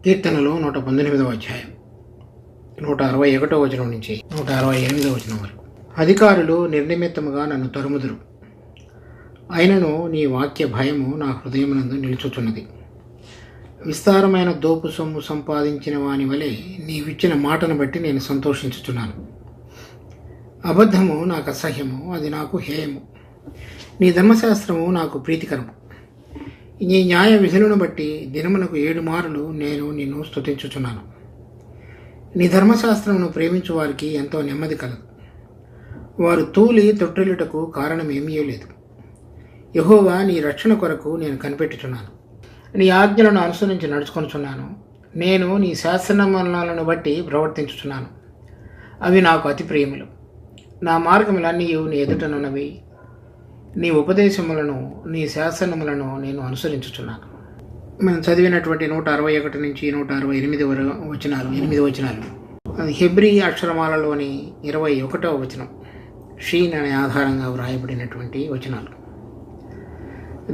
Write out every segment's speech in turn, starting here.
కీర్తనలు 118వ అధ్యాయం 161వ వచనం నుంచి 168వ వచనం వరకు. అధికారులు నిర్నిమిత్తముగా నన్ను తరుముదురు, అయినను నీ వాక్య భయము నా హృదయమునందు నిలుచుచున్నది. విస్తారమైన దోపు సొమ్ము సంపాదించిన వాని వలె నీవిచ్చిన మాటను బట్టి నేను సంతోషించుచున్నాను. అబద్ధము నాకు అసహ్యము, అది నాకు హేయము. నీ ధర్మశాస్త్రము నాకు ప్రీతికరము. నీ న్యాయ విధులను బట్టి దినమునకు 7 మారులు నేను నిన్ను స్తుతించుచున్నాను. నీ ధర్మశాస్త్రమును ప్రేమించు వారికి ఎంతో నెమ్మది కలదు. వారు తూలి తొట్టిల్లుటకు కారణమేమీ లేదు. యెహోవా, నీ రక్షణ కొరకు నేను కనిపెట్టుచున్నాను. నీ ఆజ్ఞలను అనుసరించి నడుచుకొనుచున్నాను. నేను నీ శాసనములను బట్టి ప్రవర్తించుచున్నాను. అవి నాకు అతి ప్రియములు. నా మార్గములన్నీ నీ ఎదుటనున్నవి. నీ ఉపదేశములను, నీ శాసనములను నేను అనుసరించుచున్నాను. మనం చదివినటువంటి 161 నుంచి 168 వచనాలు 8 వచనాలు అది హెబ్రీ అక్షరమాలలోని 21వ వచనం షీన్ అనే ఆధారంగా వ్రాయబడినటువంటి వచనాలు.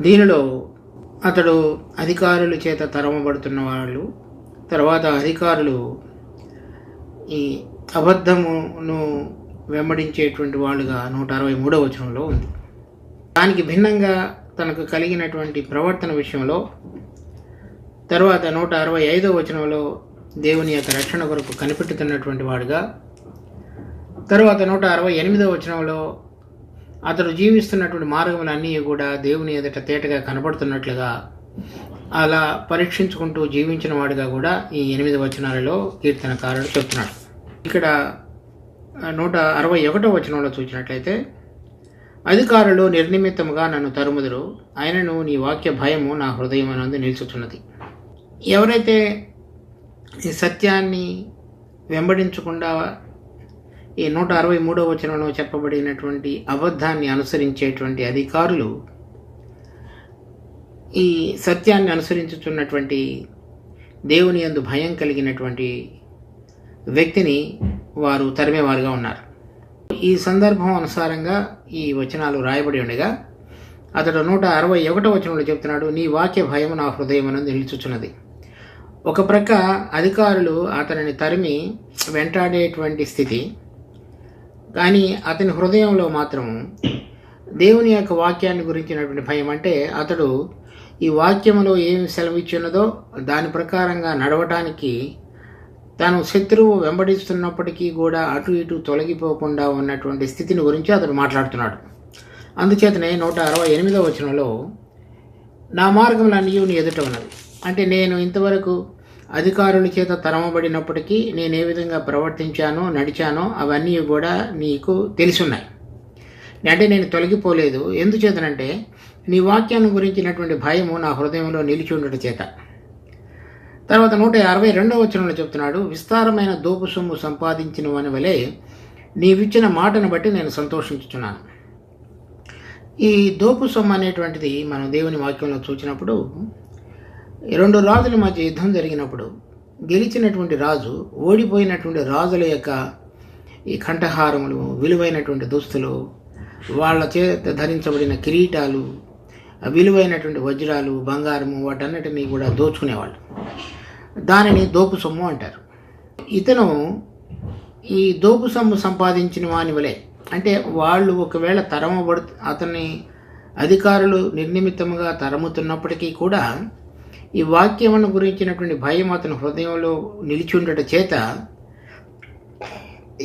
దీనిలో అతడు అధికారుల చేత తరమబడుతున్న వాళ్ళు, తర్వాత అధికారులు ఈ అబద్ధమును వెంబడించేటువంటి వాళ్ళుగా 163వ వచనంలో ఉంది. దానికి భిన్నంగా తనకు కలిగినటువంటి ప్రవర్తన విషయంలో తర్వాత 165వ వచనంలో దేవుని యొక్క రక్షణ కొరకు కనిపెట్టుతున్నటువంటి వాడుగా, తర్వాత 168వ వచనంలో అతడు జీవిస్తున్నటువంటి మార్గములన్నీ కూడా దేవుని ఎదుట తేటగా కనపడుతున్నట్లుగా అలా పరీక్షించుకుంటూ జీవించిన వాడుగా కూడా ఈ 8 వచనాలలో కీర్తనకారుడు చెప్తున్నాడు. ఇక్కడ 161వ వచనంలో చూసినట్లయితే, అధికారులు నిర్నిమిత్తముగా నన్ను తరుముదురు, ఆయనను నీ వాక్య భయము నా హృదయమునందు నిలుచుచున్నది. ఎవరైతే ఈ సత్యాన్ని వెంబడించకుండా ఈ 163వ వచనంలో చెప్పబడినటువంటి అబద్ధాన్ని అనుసరించేటువంటి అధికారులు ఈ సత్యాన్ని అనుసరించుచున్నటువంటి దేవుని యందు భయం కలిగినటువంటి వ్యక్తిని వారు తరిమేవారుగా ఉన్నారు. ఈ సందర్భం అనుసారంగా ఈ వచనాలు రాయబడి ఉండగా అతడు 161వ వచనంలో చెప్తున్నాడు, నీ వాక్య భయం నా హృదయమునందు నిలుచుచున్నది. ఒక ప్రక్క అధికారులు అతనిని తరిమి వెంటాడేటువంటి స్థితి, కానీ అతని హృదయంలో మాత్రము దేవుని యొక్క వాక్యాన్ని గురించినటువంటి భయం. అంటే అతడు ఈ వాక్యములో ఏమి సెలవిచ్చున్నదో దాని ప్రకారంగా నడవటానికి తాను శత్రువు వెంబడిస్తున్నప్పటికీ కూడా అటు ఇటు తొలగిపోకుండా ఉన్నటువంటి స్థితిని గురించి అతడు మాట్లాడుతున్నాడు. అందుచేతనే 168వ వచనంలో నా మార్గములన్నీ నీ ఎదుట ఉన్నది. అంటే నేను ఇంతవరకు అధికారుల చేత తరమబడినప్పటికీ నేను ఏ విధంగా ప్రవర్తించానో నడిచానో అవన్నీ కూడా నీకు తెలిసి ఉన్నాయి. అంటే నేను తొలగిపోలేదు. ఎందుచేతనంటే నీ వాక్యాన్ని గురించినటువంటి భయము నా హృదయంలో నిలిచి ఉండటం చేత. తర్వాత 162వ వచనంలో చెప్తున్నాడు, విస్తారమైన దోపు సొమ్ము సంపాదించిన వాని వలె నీవిచ్చిన మాటను బట్టి నేను సంతోషించుచున్నాను. ఈ దోపు సొమ్ము అనేటువంటిది మనం దేవుని వాక్యంలో చూసినప్పుడు 2 రాజుల మధ్య యుద్ధం జరిగినప్పుడు గెలిచినటువంటి రాజు ఓడిపోయినటువంటి రాజుల యొక్క ఈ కంఠహారములు, విలువైనటువంటి దుస్తులు, వాళ్ళ చేత ధరించబడిన కిరీటాలు, విలువైనటువంటి వజ్రాలు, బంగారము వాటన్నిటినీ కూడా దోచుకునేవాళ్ళు. దానిని దోపు సొమ్ము అంటారు. ఇతను ఈ దోపు సొమ్ము సంపాదించిన వాని వలె, అంటే వాళ్ళు ఒకవేళ అతన్ని అధికారులు నిర్నిమిత్తముగా తరముతున్నప్పటికీ కూడా ఈ వాక్యమును గురించినటువంటి భయం అతని హృదయంలో నిలిచి ఉండట చేత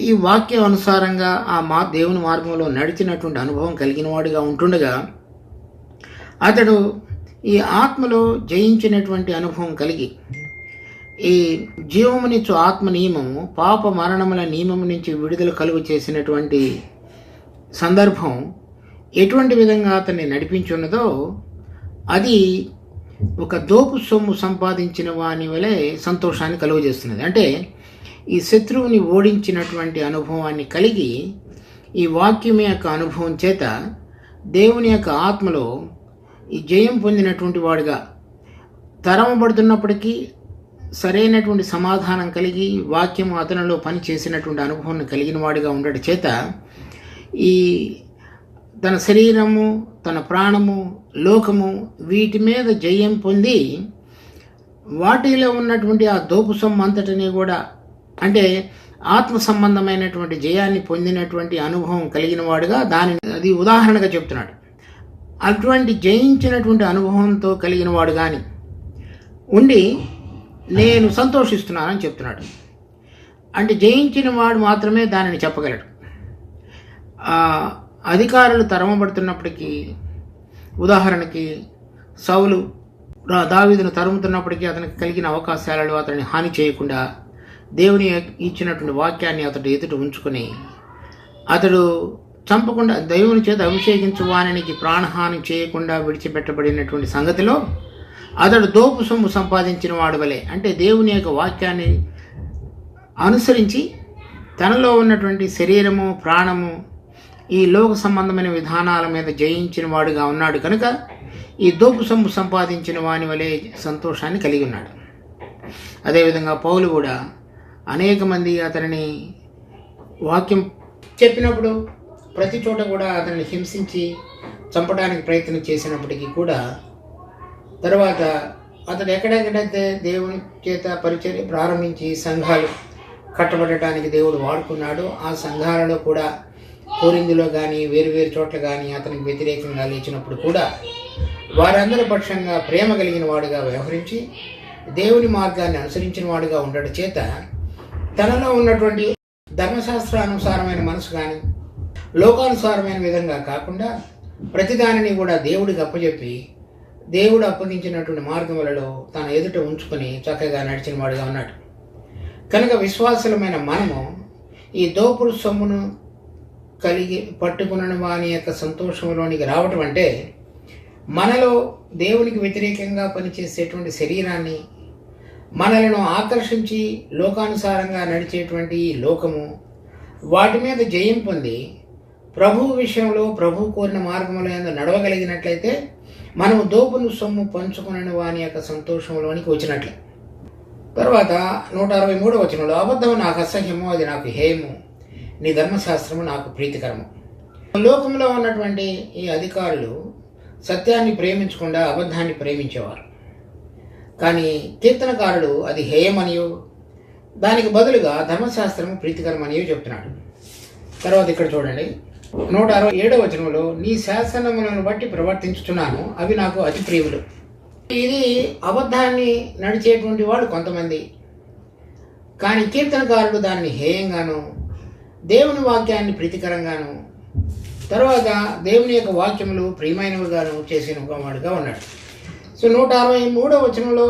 ఈ వాక్యం అనుసారంగా దేవుని మార్గంలో నడిచినటువంటి అనుభవం కలిగిన వాడిగా ఉంటుండగా అతడు ఈ ఆత్మలో జయించినటువంటి అనుభవం కలిగి ఈ జీవమునిచ్చు ఆత్మ నియమము, పాప మరణముల నియమము నుంచి విడుదల కలుగు చేసినటువంటి సందర్భం ఎటువంటి విధంగా అతన్ని నడిపించున్నదో అది ఒక దోపు సొమ్ము సంపాదించిన వాని వలె సంతోషాన్ని కలుగజేస్తున్నది. అంటే ఈ శత్రువుని ఓడించినటువంటి అనుభవాన్ని కలిగి ఈ వాక్యం యొక్క అనుభవం చేత దేవుని యొక్క ఆత్మలో ఈ జయం పొందినటువంటి వాడుగా తరమబడుతున్నప్పటికీ సరైనటువంటి సమాధానం కలిగి వాక్యము అతనిలో పని చేసినటువంటి అనుభవం కలిగిన వాడిగా ఉండటం చేత ఈ తన శరీరము, తన ప్రాణము, లోకము వీటి మీద జయం పొంది వాటిలో ఉన్నటువంటి ఆ దోపు సొమ్ము అంతటిని కూడా, అంటే ఆత్మ సంబంధమైనటువంటి జయాన్ని పొందినటువంటి అనుభవం కలిగిన వాడుగా అది ఉదాహరణగా చెప్తున్నాడు. అటువంటి జయించినటువంటి అనుభవంతో కలిగిన వాడు కానీ ఉండి నేను సంతోషిస్తున్నానని చెప్తున్నాడు. అంటే జయించిన వాడు మాత్రమే దానిని చెప్పగలడు. అధికారులు తరమబడుతున్నప్పటికీ, ఉదాహరణకి సౌలు దావీదును తరుముతున్నప్పటికీ అతనికి కలిగిన అవకాశాలలో అతన్ని హాని చేయకుండా దేవుని ఇచ్చినటువంటి వాక్యాన్ని అతడు ఎదుట ఉంచుకొని అతడు చంపకుండా దేవుని చేత అభిషేకించు వానికి ప్రాణహాని చేయకుండా విడిచిపెట్టబడినటువంటి సంగతిలో అతడు దోపు సొమ్ము సంపాదించిన వాడు వలె, అంటే దేవుని యొక్క వాక్యాన్ని అనుసరించి తనలో ఉన్నటువంటి శరీరము ప్రాణము ఈ లోక సంబంధమైన విధానాల మీద జయించిన వాడుగా ఉన్నాడు కనుక ఈ దోపు సొమ్ము సంపాదించిన వాని వలె సంతోషాన్ని కలిగి ఉన్నాడు. అదేవిధంగా పౌలు కూడా అనేక మంది అతనిని వాక్యం చెప్పినప్పుడు ప్రతి చోట కూడా అతన్ని హింసించి చంపడానికి ప్రయత్నం చేసినప్పటికీ కూడా తర్వాత అతడు ఎక్కడెక్కడైతే దేవుని చేత పరిచర్య ప్రారంభించి సంఘాలు కట్టబడటానికి దేవుడు వాడుకున్నాడు, ఆ సంఘాలలో కూడా కోరిందులో కానీ వేరు చోట్ల కానీ అతనికి వ్యతిరేకంగా లేచినప్పుడు కూడా వారందరి పక్షంగా ప్రేమ కలిగిన వాడుగా వ్యవహరించి దేవుని మార్గాన్ని అనుసరించిన వాడుగా ఉండడం చేత తనలో ఉన్నటువంటి ధర్మశాస్త్రానుసారమైన మనసు కానీ లోకానుసారమైన విధంగా కాకుండా ప్రతిదానిని కూడా దేవుడికి అప్పచెప్పి దేవుడు అప్పగించినటువంటి మార్గములలో తన ఎదుట ఉంచుకొని చక్కగా నడిచిన వాడుగా ఉన్నాడు. కనుక విశ్వాసులమైన మనము ఈ దోపుడు సొమ్మును కలిగి పట్టుకున్న వాని యొక్క సంతోషంలోనికి రావటం అంటే మనలో దేవునికి వ్యతిరేకంగా పనిచేసేటువంటి శరీరాన్ని, మనలను ఆకర్షించి లోకానుసారంగా నడిచేటువంటి లోకము, వాటి మీద జయం పొంది ప్రభువు విషయంలో ప్రభువు కోరిన మార్గములందు నడవగలిగినట్లయితే మనము దోపును సొమ్ము పంచుకున్న వాని యొక్క సంతోషంలోనికి వచ్చినట్లే. తర్వాత 163వ వచనంలో అబద్ధము నాకు అసహ్యము, అది నాకు హేయము, నీ ధర్మశాస్త్రము నాకు ప్రీతికరము. లోకంలో ఉన్నటువంటి ఈ అధికారులు సత్యాన్ని ప్రేమించకుండా అబద్ధాన్ని ప్రేమించేవారు. కానీ కీర్తనకారుడు అది హేయమనియో దానికి బదులుగా ధర్మశాస్త్రము ప్రీతికరమనియో చెప్తున్నాడు. తర్వాత ఇక్కడ చూడండి 167వ వచనంలో నీ శాసనములను బట్టి ప్రవర్తించుతున్నాను, అవి నాకు అతి ప్రియులు. ఇది అబద్ధాన్ని నడిచేటువంటి వాడు కొంతమంది, కానీ కీర్తనకారుడు దానిని హేయంగాను దేవుని వాక్యాన్ని ప్రీతికరంగాను తర్వాత దేవుని యొక్క వాక్యములు ప్రియమైనవిగాను చేసిన వాడుగా ఉన్నాడు. సో 163వ వచనంలో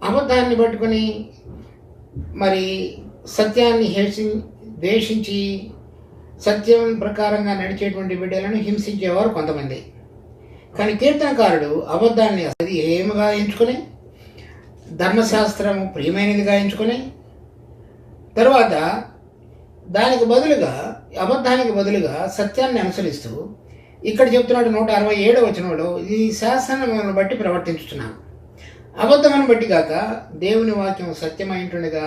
అబద్ధాన్ని పట్టుకొని మరి సత్యాన్ని ద్వేషించి సత్యం ప్రకారంగా నడిచేటువంటి బిడ్డలను హింసించేవారు కొంతమంది. కానీ కీర్తనకారుడు అబద్ధాన్ని అది హేయముగా ఎంచుకొని ధర్మశాస్త్రము ప్రియమైనదిగా ఎంచుకొని తర్వాత దానికి బదులుగా అబద్ధానికి బదులుగా సత్యాన్ని అనుసరిస్తూ ఇక్కడ చెప్తున్నాడు 167వ వచనంలో ఈ శాసనములను బట్టి ప్రవర్తించుతున్నాను. అబద్ధమును బట్టి కాక దేవుని వాక్యం సత్యమైంటుండగా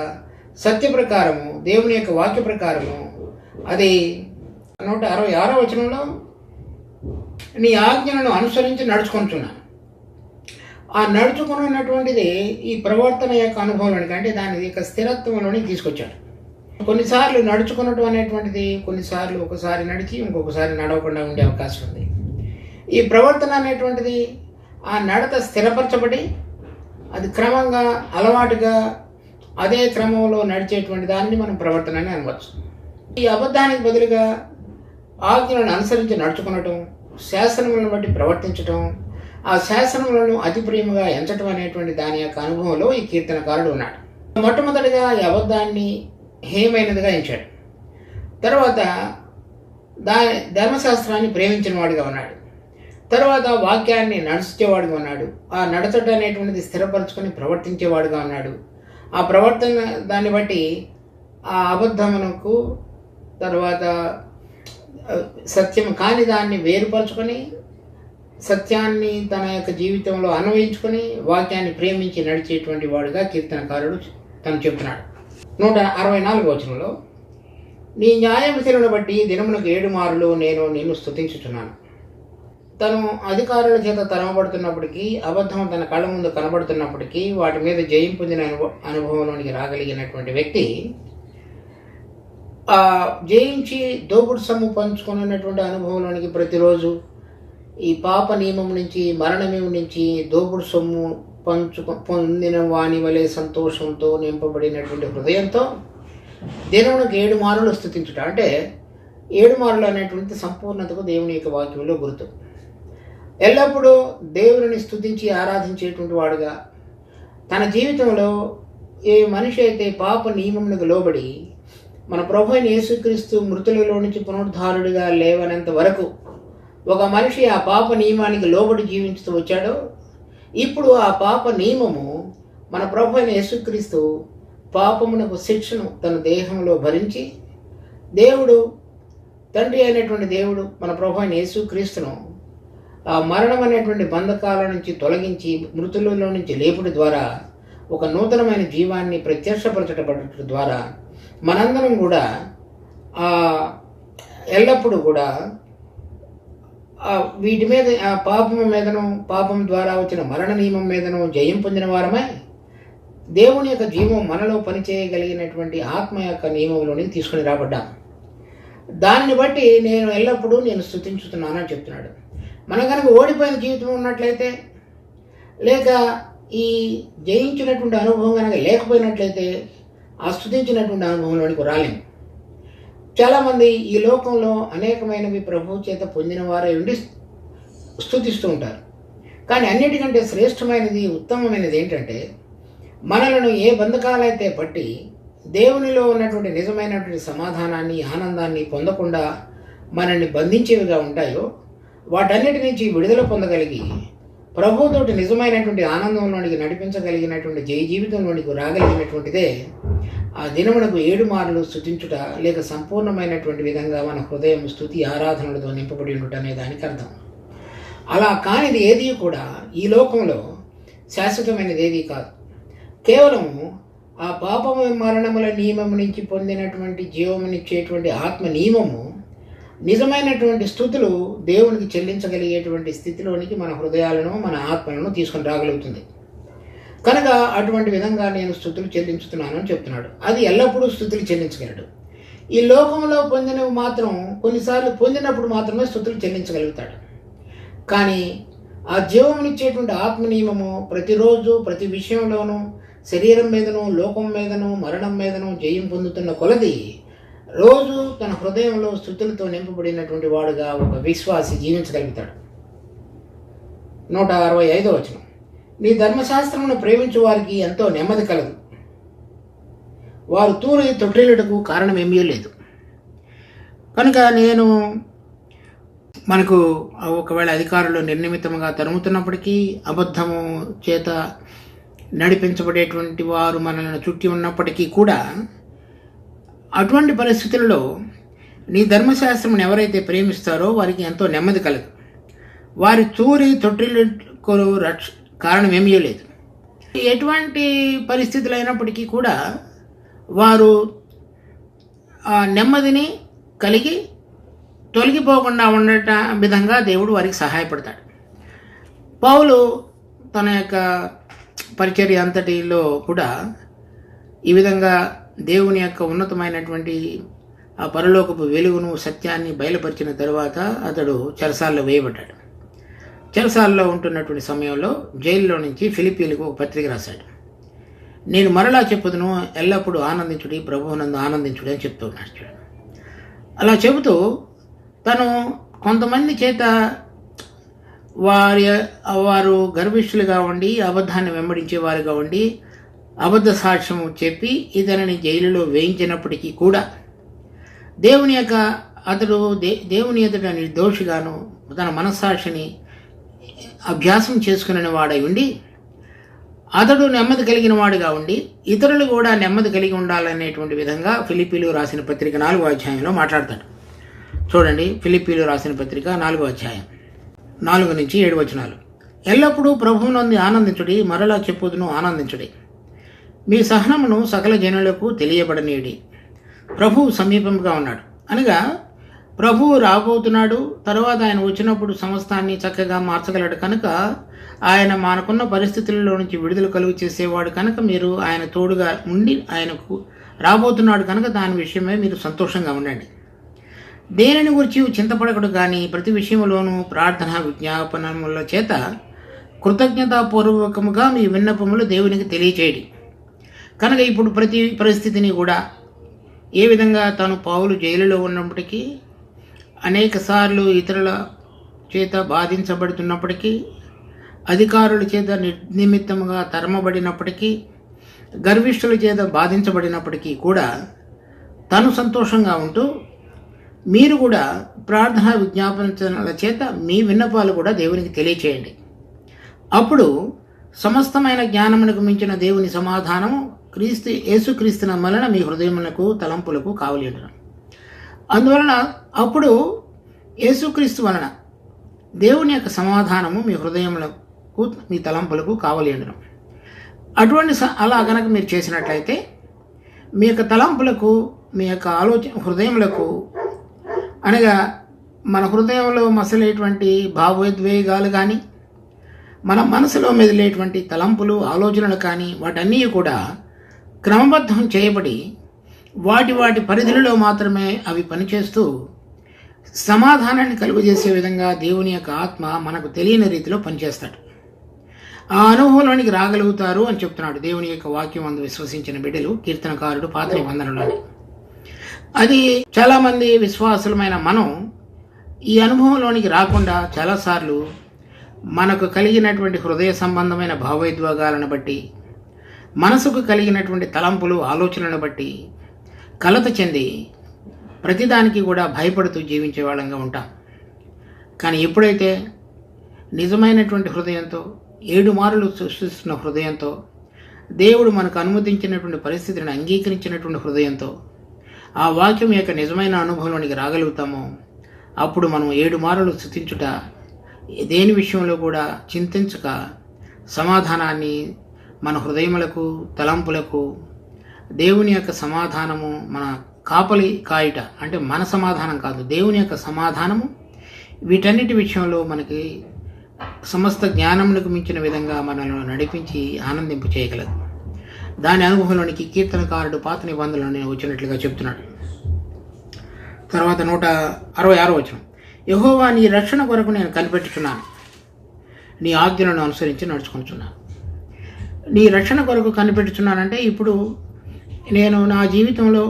సత్య ప్రకారము దేవుని యొక్క వాక్య ప్రకారము అది 166వ వచనంలో నీ ఆజ్ఞలను అనుసరించి నడుచుకుంటున్నాను. ఆ నడుచుకున్నటువంటిది ఈ ప్రవర్తన యొక్క అనుభవంలోనికి, అంటే దాని యొక్క స్థిరత్వంలోనికి తీసుకొచ్చాడు. కొన్నిసార్లు నడుచుకున్నట్టు అనేటువంటిది కొన్నిసార్లు ఒకసారి నడిచి ఇంకొకసారి నడవకుండా ఉండే అవకాశం ఉంది. ఈ ప్రవర్తన అనేటువంటిది ఆ నడత స్థిరపరచబడి అది క్రమంగా అలవాటుగా అదే క్రమంలో నడిచేటువంటి దాన్ని మనం ప్రవర్తన అని అనవచ్చు. ఈ అబద్ధానికి బదులుగా ఆజ్ఞలను అనుసరించి నడుచుకునటం, శాసనములను బట్టి ప్రవర్తించటం, ఆ శాసనములను అతి ప్రియముగా ఎంచటం అనేటువంటి దాని యొక్క అనుభవంలో ఈ కీర్తనకారుడు ఉన్నాడు. మొట్టమొదటిగా ఈ అబద్ధాన్ని హేయమైనదిగా ఎంచాడు. తర్వాత ధర్మశాస్త్రాన్ని ప్రేమించిన వాడిగా ఉన్నాడు. తర్వాత వాక్యాన్ని నడిచేవాడుగా ఉన్నాడు. ఆ నడచట అనేటువంటిది స్థిరపరచుకొని ప్రవర్తించేవాడుగా ఉన్నాడు. ఆ ప్రవర్తన దాన్ని బట్టి ఆ అబద్ధమునకు తర్వాత సత్యం కాని దాన్ని వేరుపరచుకొని సత్యాన్ని తన యొక్క జీవితంలో అన్వయించుకొని వాక్యాన్ని ప్రేమించి నడిచేటువంటి వాడుగా కీర్తనకారుడు తను చెప్తున్నాడు. 164వ వచనంలో నీ న్యాయవిధులను బట్టి దినమునకు 7 మారులు నేను నిన్ను స్తుతించుచున్నాను. తను అధికారుల చేత తరమబడుతున్నప్పటికీ, అబద్ధం తన కళ్ళ ముందు కనబడుతున్నప్పటికీ వాటి మీద జయం పొందిన అనుభవంలోనికి రాగలిగినటువంటి వ్యక్తి జయించి దోపుడు సొమ్ము పంచుకున్నటువంటి అనుభవంలోనికి ప్రతిరోజు ఈ పాప నియమం నుంచి, మరణం నుంచి దోపుడు సొమ్ము పొందిన వాని వలె సంతోషంతో నింపబడినటువంటి హృదయంతో దినమునకు 7 మారులు స్తుతించుట. అంటే 7 మారులు అనేటువంటి సంపూర్ణతకు దేవుని యొక్క వాక్యంలో గుర్తు. ఎల్లప్పుడూ దేవుని స్తుతించి ఆరాధించేటువంటి వాడుగా తన జీవితంలో ఏ మనిషి అయితే పాప నియమమునకు లోబడి మన ప్రభు అయిన యేసుక్రీస్తు మృతులలో నుంచి పునరుద్ధారుడిగా లేవనంత వరకు ఒక మనిషి ఆ పాప నియమానికి లోబడి జీవించుతూ వచ్చాడో, ఇప్పుడు ఆ పాప నియమము మన ప్రభు అయిన యేసుక్రీస్తు పాపమునకు శిక్షను తన దేహంలో భరించి, దేవుడు తండ్రి అయినటువంటి దేవుడు మన ప్రభు అయిన యేసుక్రీస్తును ఆ మరణం అనేటువంటి బంధకాల నుంచి తొలగించి మృతులలో నుంచి లేపుడి ద్వారా ఒక నూతనమైన జీవాన్ని ప్రత్యక్షపరచబడటం ద్వారా మనందరం కూడా ఎల్లప్పుడూ కూడా వీటి మీద ఆ పాపము మీదను, పాపం ద్వారా వచ్చిన మరణ నియమం మీదను జయం పొందిన వారమై దేవుని యొక్క జీవం మనలో పనిచేయగలిగినటువంటి ఆత్మ యొక్క నియమంలోనికి తీసుకుని రాబడ్డాం. దానిని బట్టి నేను స్తుతించుతున్నానని చెప్తున్నాడు. మన కనుక ఓడిపోయిన జీవితం ఉన్నట్లయితే, లేక ఈ జయించినటువంటి అనుభవం కనుక లేకపోయినట్లయితే ఆ స్తుతించినటువంటి అనుభవంలోనికి రాలేము. చాలామంది ఈ లోకంలో అనేకమైనవి ప్రభువు చేత పొందిన వారే ఉండి స్తుతిస్తూ ఉంటారు. కానీ అన్నిటికంటే శ్రేష్టమైనది, ఉత్తమమైనది ఏంటంటే, మనలను ఏ బంధకాలైతే పట్టి దేవునిలో ఉన్నటువంటి నిజమైనటువంటి సమాధానాన్ని, ఆనందాన్ని పొందకుండా మనల్ని బంధించేవిగా ఉంటాయో వాటన్నిటి నుంచి విడుదల పొందగలిగి ప్రభువుతోటి నిజమైనటువంటి ఆనందంలోనికి నడిపించగలిగినటువంటి జయ జీవితంలోనికి రాగలిగినటువంటిదే ఆ దినమునకు 7 మారులు స్తుతించుట, లేక సంపూర్ణమైనటువంటి విధంగా మన హృదయం స్తుతి ఆరాధనలతో నింపబడి ఉండుట అనే దానికి అర్థం. అలా కానిది ఏది కూడా ఈ లోకంలో శాశ్వతమైనది ఏదీ కాదు. కేవలము ఆ పాపము మరణముల నియమము నుంచి పొందినటువంటి జీవమునిచ్చేటువంటి ఆత్మ నియమము నిజమైనటువంటి స్తుతులు దేవునికి చెల్లించగలిగేటువంటి స్థితిలోనికి మన హృదయాలను, మన ఆత్మలను తీసుకొని రాగలుగుతుంది. కనుక అటువంటి విధంగా నేను స్తుతులు చెల్లించుతున్నాను అని చెప్తున్నాడు. అది ఎల్లప్పుడూ స్తుతులు చెల్లించగలడు. ఈ లోకంలో పొందినవి మాత్రం కొన్నిసార్లు పొందినప్పుడు మాత్రమే స్తుతులు చెల్లించగలుగుతాడు. కానీ ఆ జీవమునిచ్చేటువంటి ఆత్మ నియమము ప్రతిరోజు ప్రతి విషయంలోనూ శరీరం మీదను, లోకం మీదను, మరణం మీదను జయం పొందుతున్న కొలది రోజు తన హృదయంలో స్తుతులతో నింపబడినటువంటి వాడుగా ఒక విశ్వాసి జీవించగలుగుతాడు. 165వ వచనం, నీ ధర్మశాస్త్రమును ప్రేమించు వారికి ఎంతో నెమ్మది కలదు, వారు తూరి తొట్టిల్లుటకు కారణం ఏమీ లేదు. కనుక మనకు ఒకవేళ అధికారులు నిర్నిమిత్తముగా తరుముతున్నప్పటికీ, అబద్ధము చేత నడిపించబడేటువంటి వారు మనల్ని చుట్టి ఉన్నప్పటికీ కూడా, అటువంటి పరిస్థితుల్లో నీ ధర్మశాస్త్రమును ఎవరైతే ప్రేమిస్తారో వారికి ఎంతో నెమ్మది కలదు, వారి తూరి తొట్టిల్లుటకు కారణం ఏమీ లేదు. ఎటువంటి పరిస్థితులు అయినప్పటికీ కూడా వారు ఆ నెమ్మదిని కలిగి తొలగిపోకుండా ఉండట విధంగా దేవుడు వారికి సహాయపడతాడు. పౌలు తన యొక్క పరిచర్య అంతటిలో కూడా ఈ విధంగా దేవుని యొక్క ఉన్నతమైనటువంటి ఆ పరలోకపు వెలుగును, సత్యాన్ని బయలుపరిచిన తరువాత అతడు చెరసాల్లో వేయబడ్డాడు. చెరసాల్లో ఉంటున్నటువంటి సమయంలో జైల్లో నుంచి ఫిలిప్పీలకు ఒక పత్రిక రాశాడు. నేను మరలా చెప్పుదును, ఎల్లప్పుడూ ఆనందించుడి, ప్రభువునందు ఆనందించుడి అని చెప్తూ ఉన్నాడు. అలా చెబుతూ తను కొంతమంది చేత వారు గర్విష్ఠులుగా ఉండి, అబద్ధాన్ని వెంబడించేవారుగా ఉండి, అబద్ధ సాక్ష్యం చెప్పి ఇతనిని జైలులో వేయించినప్పటికీ కూడా దేవుని ఎదుట నిర్దోషిగాను తన మనస్సాక్షిని అభ్యాసం చేసుకునే వాడై ఉండి, అతడు నెమ్మది కలిగిన వాడుగా ఉండి ఇతరులు కూడా నెమ్మది కలిగి ఉండాలనేటువంటి విధంగా ఫిలిప్పీలు రాసిన పత్రిక 4వ అధ్యాయంలో మాట్లాడతాడు. చూడండి, ఫిలిప్పీలు రాసిన పత్రిక 4వ అధ్యాయం 4 నుంచి 7 వచనాలు. ఎల్లప్పుడూ ప్రభువునందు ఆనందించుడి, మరలా చెప్పుదును ఆనందించుడి, మీ సహనమును సకల జనులకు తెలియబడనీయుడి, ప్రభువు సమీపంగా ఉన్నాడు. అనగా ప్రభువు రాబోతున్నాడు, తర్వాత ఆయన వచ్చినప్పుడు సమస్తాన్ని చక్కగా మార్చగలడు కనుక, ఆయన మనకున్న పరిస్థితులలో నుంచి విడుదల కలుగు చేసేవాడు కనుక, మీరు ఆయన తోడుగా ఉండి ఆయనకు రాబోతున్నాడు కనుక దాని విషయమై మీరు సంతోషంగా ఉండండి. దేనిని గురించి చింతపడకడు కానీ ప్రతి విషయంలోనూ ప్రార్థన విజ్ఞాపనముల చేత కృతజ్ఞతాపూర్వకముగా మీ విన్నపములు దేవునికి తెలియచేయండి. కనుక ఇప్పుడు ప్రతి పరిస్థితిని కూడా ఏ విధంగా తాను పౌలు జైలులో ఉన్నప్పటికీ, అనేక సార్లు ఇతరుల చేత బాధించబడుతున్నప్పటికీ, అధికారుల చేత నిర్నిమిత్తముగా తరమబడినప్పటికీ, గర్విష్ఠుల చేత బాధించబడినప్పటికీ కూడా తను సంతోషంగా ఉంటూ, మీరు కూడా ప్రార్థన విజ్ఞాపనల చేత మీ విన్నపాలు కూడా దేవునికి తెలియచేయండి. అప్పుడు సమస్తమైన జ్ఞానమునకు మించిన దేవుని సమాధానం యేసుక్రీస్తున వలన మీ హృదయములకు తలంపులకు కావలియుండును. అందువలన అప్పుడు యేసుక్రీస్తు వలన దేవుని యొక్క సమాధానము మీ హృదయములకు మీ తలంపులకు కావలియుండును. అటువంటి అలా కనుక మీరు చేసినట్లయితే మీ యొక్క తలంపులకు, మీ యొక్క హృదయములకు, అనగా మన హృదయంలో మసలేటువంటి భావోద్వేగాలు కానీ, మన మనసులో మెదిలేటువంటి తలంపులు, ఆలోచనలు కానీ, వాటన్నీ కూడా క్రమబద్ధం చేయబడి వాటి పరిధులలో మాత్రమే అవి పనిచేస్తూ సమాధానాన్ని కలుగజేసే విధంగా దేవుని యొక్క ఆత్మ మనకు తెలియని రీతిలో పనిచేస్తాడు. ఆ అనుభవంలోనికి రాగలుగుతారు అని చెప్తున్నాడు దేవుని యొక్క వాక్యం అందు విశ్వసించిన బిడ్డలు, కీర్తనకారుడు పాత నిబంధనలోని. అది చాలామంది విశ్వాసులమైన మనం ఈ అనుభవంలోనికి రాకుండా చాలాసార్లు మనకు కలిగినటువంటి హృదయ సంబంధమైన భావోద్వేగాలను బట్టి, మనసుకు కలిగినటువంటి తలంపులు, ఆలోచనలను బట్టి కలత చెంది ప్రతిదానికి కూడా భయపడుతూ జీవించే వాళ్ళంగా ఉంటాం. కానీ ఎప్పుడైతే నిజమైనటువంటి హృదయంతో, 7 మారులు సృష్టిస్తున్న హృదయంతో, దేవుడు మనకు అనుమతించినటువంటి పరిస్థితిని అంగీకరించినటువంటి హృదయంతో ఆ వాక్యం యొక్క నిజమైన అనుభవంలోనికి రాగలుగుతామో, అప్పుడు మనం 7 మారులు స్తుతించుట, దేని విషయంలో కూడా చింతించక సమాధానాన్ని మన హృదయములకు, తలంపులకు దేవుని యొక్క సమాధానము, మన కాపలి కాయుట, అంటే మన సమాధానం కాదు, దేవుని యొక్క సమాధానము, వీటన్నిటి విషయంలో మనకి సమస్త జ్ఞానములకు మించిన విధంగా మనల్ని నడిపించి ఆనందింపు చేయగలదు. దాని అనుభవంలోనికి కీర్తనకారుడు పాత నిబంధనలోనే వచ్చినట్లుగా చెప్తున్నాడు. తర్వాత 166వ వచనం, యెహోవా నీ రక్షణ కొరకు నేను కనిపెట్టుచున్నాను, నీ ఆజ్ఞలను అనుసరించి నడుచుకుంటున్నాను. నీ రక్షణ కొరకు కనిపెట్టుచున్నానంటే ఇప్పుడు నేను నా జీవితంలో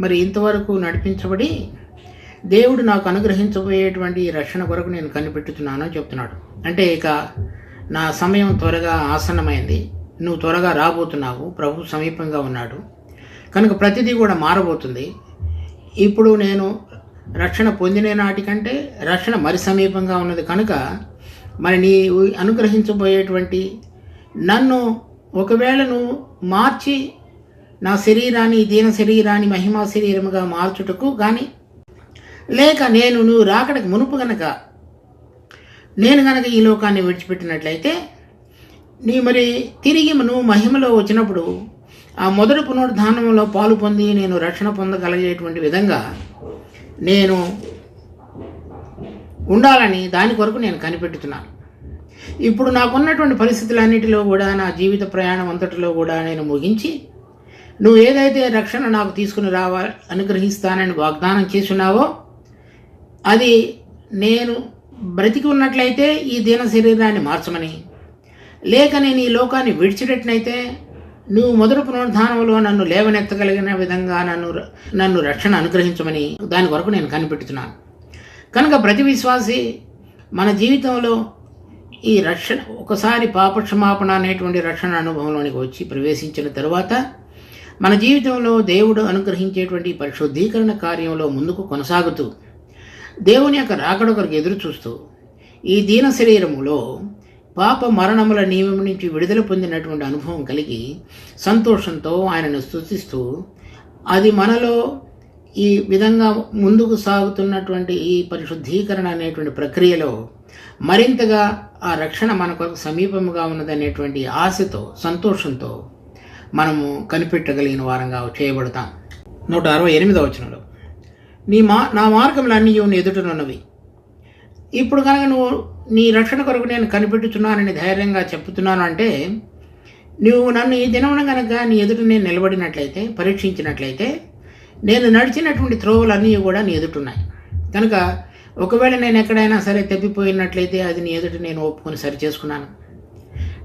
మరి ఇంతవరకు నడిపించబడి దేవుడు నాకు అనుగ్రహించబోయేటువంటి రక్షణ కొరకు నేను కనిపెట్టుచున్నాను అని చెప్తున్నాడు. అంటే ఇక నా సమయం త్వరగా ఆసన్నమైంది, నువ్వు త్వరగా రాబోతున్నావు, ప్రభు సమీపంగా ఉన్నాడు కనుక ప్రతిదీ కూడా మారబోతుంది. ఇప్పుడు నేను రక్షణ పొందిన నాటికంటే రక్షణ మరి సమీపంగా ఉన్నది కనుక మరి నీవు అనుగ్రహించబోయేటువంటి నన్ను ఒకవేళ నువ్వు మార్చి నా శరీరాన్ని, దీన శరీరాన్ని మహిమా శరీరముగా మార్చుటకు కానీ, లేక నువ్వు రాకడకు మునుపు గనక నేను గనక ఈ లోకాన్ని విడిచిపెట్టినట్లయితే మరి తిరిగి నువ్వు మహిమలో వచ్చినప్పుడు ఆ మొదటి పునరుద్ధానంలో పాలు పొంది నేను రక్షణ పొందగలిగేటువంటి విధంగా నేను ఉండాలని దాని కొరకు నేను కనిపెట్టుతున్నాను. ఇప్పుడు నాకున్నటువంటి పరిస్థితులన్నిటిలో కూడా, నా జీవిత ప్రయాణం అంతటిలో కూడా నేను ముగించి, నువ్వు ఏదైతే రక్షణ నాకు తీసుకుని అనుగ్రహిస్తానని వాగ్దానం చేసున్నావో, అది నేను బ్రతికి ఉన్నట్లయితే ఈ దీన శరీరాన్ని మార్చమని, లేక నేను ఈ లోకాన్ని విడిచినట్లయితే నువ్వు మొదటి పునరుద్ధానంలో నన్ను లేవనెత్తగలిగిన విధంగా నన్ను రక్షణ అనుగ్రహించమని దాని వరకు నేను కనిపెట్టుతున్నాను. కనుక ప్రతి విశ్వాసి మన జీవితంలో ఈ రక్షణ, ఒకసారి పాపక్షమాపణ అనేటువంటి రక్షణ అనుభవంలోనికి వచ్చి ప్రవేశించిన తరువాత మన జీవితంలో దేవుడు అనుగ్రహించేటువంటి పరిశుద్ధీకరణ కార్యంలో ముందుకు కొనసాగుతూ దేవుని యొక్క రాకడ కొరకు ఎదురు చూస్తూ ఈ దీన శరీరములో పాప మరణముల నియమం నుంచి విడుదల పొందినటువంటి అనుభవం కలిగి సంతోషంతో ఆయనను స్తుతిస్తూ, అది మనలో ఈ విధంగా ముందుకు సాగుతున్నటువంటి ఈ పరిశుద్ధీకరణ అనేటువంటి ప్రక్రియలో మరింతగా ఆ రక్షణ మన కొరకు సమీపముగా ఉన్నదనేటువంటి ఆశతో, సంతోషంతో మనము కనిపెట్టగలిగిన వారంగా చేయబడతాం. 168వ వచనంలో, నా మార్గములు అన్నీ నీ ఎదుటనున్నవి. ఇప్పుడు కనుక నువ్వు నీ రక్షణ కొరకు నేను కనిపెట్టుచున్నానని ధైర్యంగా చెప్తున్నాను అంటే, నువ్వు నన్ను ఈ దినమున కనుక నీ ఎదుట నేను నిలబడినట్లయితే, పరీక్షించినట్లయితే, నేను నడిచినటువంటి త్రోవలన్నీ కూడా నీ ఎదుటున్నాయి. కనుక ఒకవేళ నేను ఎక్కడైనా సరే తప్పిపోయినట్లయితే అది నీ ఎదుట నేను ఒప్పుకొని సరి చేసుకున్నాను.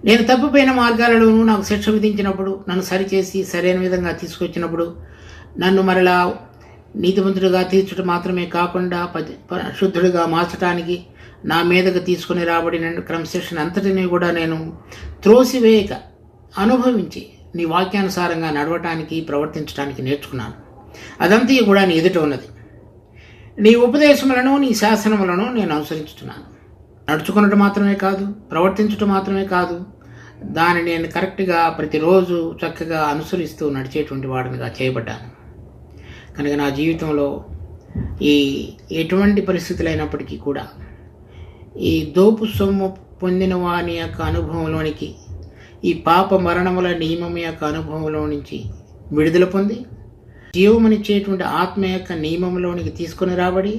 నేను తప్పిపోయిన మార్గాలలోనూ నాకు శిక్ష విధించినప్పుడు, నన్ను సరిచేసి సరైన విధంగా తీసుకొచ్చినప్పుడు, నన్ను మరలా నీతిమంతుడిగా తీర్చడం మాత్రమే కాకుండా శుద్ధుడిగా మార్చడానికి నా మీదకు తీసుకుని రాబడిన క్రమశిక్షణ అంతటినీ కూడా నేను త్రోసివేయక అనుభవించి నీ వాక్యానుసారంగా నడవటానికి, ప్రవర్తించడానికి నేర్చుకున్నాను. అదంతా కూడా నీ ఎదుట ఉన్నది. నీ ఉపదేశములను, నీ శాసనములను నేను అనుసరించుతున్నాను. నడుచుకున్నట్టు మాత్రమే కాదు, ప్రవర్తించటం మాత్రమే కాదు, దాన్ని నేను కరెక్ట్గా ప్రతిరోజు చక్కగా అనుసరిస్తూ నడిచేటువంటి వాడినిగా చేయబడ్డాను. కనుక నా జీవితంలో ఎటువంటి పరిస్థితులైనప్పటికీ కూడా ఈ దోపు సొమ్ము పొందిన వాని యొక్క అనుభవంలోనికి, ఈ పాప మరణముల నియమం యొక్క అనుభవంలో నుంచి విడుదల పొంది జీవమునిచ్చేటువంటి ఆత్మ యొక్క నియమంలోనికి తీసుకుని రాబడి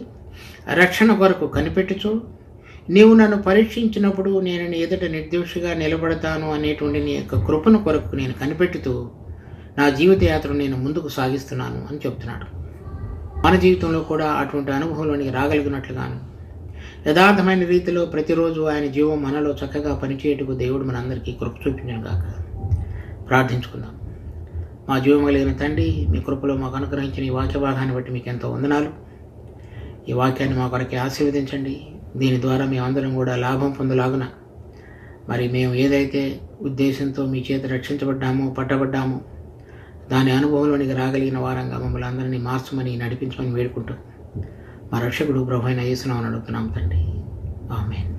రక్షణ కొరకు కనిపెట్టుచు, నీవు నన్ను పరీక్షించినప్పుడు నేను నీ ఎదుట నిర్దోషిగా నిలబడతాను అనేటువంటి నీ యొక్క కృపను కొరకు నేను కనిపెట్టుతూ నా జీవిత యాత్రను నేను ముందుకు సాగిస్తున్నాను అని చెప్తున్నాడు. మన జీవితంలో కూడా అటువంటి అనుభవంలోనికి రాగలిగినట్లుగాను యథార్థమైన రీతిలో ప్రతిరోజు ఆయన జీవం మనలో చక్కగా పనిచేయటకు దేవుడు మనందరికీ కృప చూపించను గాక. ప్రార్థించుకుందాం. మా జీవం కలిగిన తండ్రి, మీ కృపలో మాకు అనుగ్రహించిన ఈ వాక్య భాగాన్ని బట్టి మీకు ఎంతో వందనాలు. ఈ వాక్యాన్ని మా కొరకే ఆశీర్వదించండి. దీని ద్వారా మేమందరం కూడా లాభం పొందలాగున మరి మేము ఏదైతే ఉద్దేశంతో మీ చేత రక్షించబడ్డామో, పట్టబడ్డామో, దాని అనుభవంలోనికి రాగలిగిన వారంగా మమ్మల్ని అందరినీ మార్చమని, నడిపించమని వేడుకుంటూ మా రక్షకుడు ప్రభువైన యేసు నామమున అడుగుతున్నాం తండ్రి. ఆమేన్.